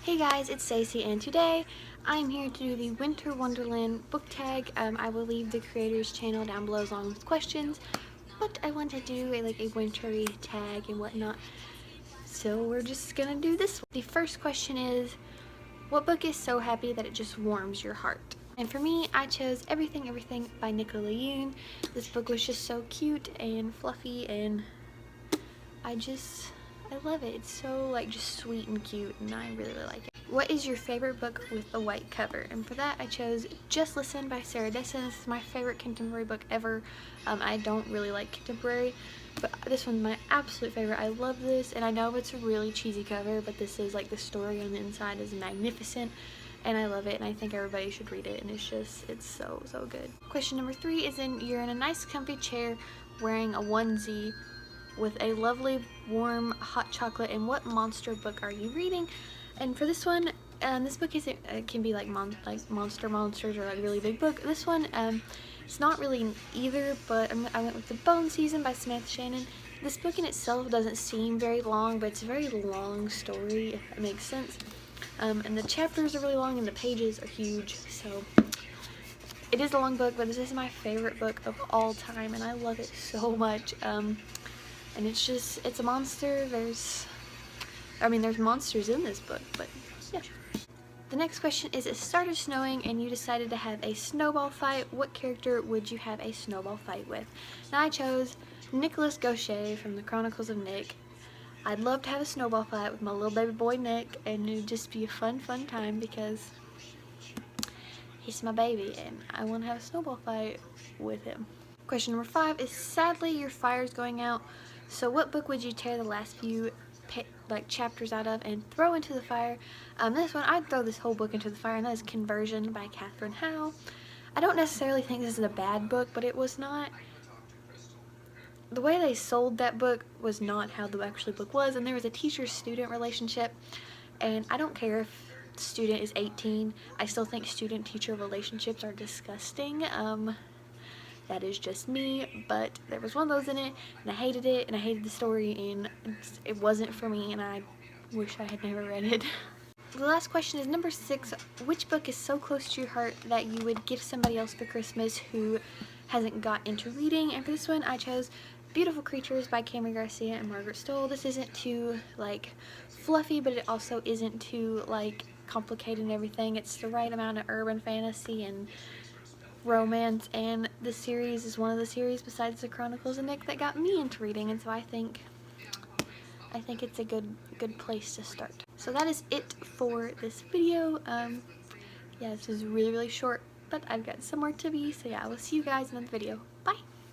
Hey guys, it's Stacey, and today I'm here to do the Winter Wonderland book tag. I will leave the creator's channel down below along with questions, but I want to do a wintry tag and whatnot, so we're just gonna do this one. The first question is, what book is so happy that it just warms your heart? And for me, I chose Everything Everything by Nicola Yoon. This book was just so cute and fluffy, and I love it. It's so just sweet and cute, and I really like it. What is your favorite book with the white cover? And for that I chose Just Listen by Sarah Dessen. This is my favorite contemporary book ever. I don't really like contemporary, but this one's my absolute favorite. I love this, and I know it's a really cheesy cover, but this is the story on the inside is magnificent, and I love it, and I think everybody should read it, and it's so good. Question number 3 is, you're in a nice comfy chair wearing a onesie with a lovely warm hot chocolate, and what monster book are you reading? And for this one, this book can be monsters or really big book. This one, it's not really either, but I went with The Bone Season by Samantha Shannon. This book in itself doesn't seem very long, but it's a very long story, if that makes sense. And the chapters are really long and the pages are huge, so it is a long book, but this is my favorite book of all time, and I love it so much. And it's a monster. There's monsters in this book, but yeah. The next question is, it started snowing and you decided to have a snowball fight. What character would you have a snowball fight with? Now I chose Nicholas Gaucher from the Chronicles of Nick. I'd love to have a snowball fight with my little baby boy Nick, and it would just be a fun time because he's my baby and I want to have a snowball fight with him. Question number 5 is, sadly your fire's going out, so what book would you tear the last few chapters out of and throw into the fire? This one, I'd throw this whole book into the fire, and that is Conversion by Catherine Howe. I don't necessarily think this is a bad book, but it was not, the way they sold that book was not how the actual book was, and there was a teacher-student relationship, and I don't care if the student is 18, I still think student-teacher relationships are disgusting. That is just me, but there was one of those in it, and I hated it, and I hated the story, and it wasn't for me, and I wish I had never read it. The last question is number 6. Which book is so close to your heart that you would give somebody else for Christmas who hasn't got into reading? And for this one, I chose Beautiful Creatures by Cameron Garcia and Margaret Stoll. This isn't too fluffy, but it also isn't too complicated and everything. It's the right amount of urban fantasy and romance, and this series is one of the series besides the Chronicles of Nick that got me into reading, and so I think it's a good place to start. So that is it for this video. Yeah, this is really short, but I've got somewhere to be, so yeah, I will see you guys in the video. Bye!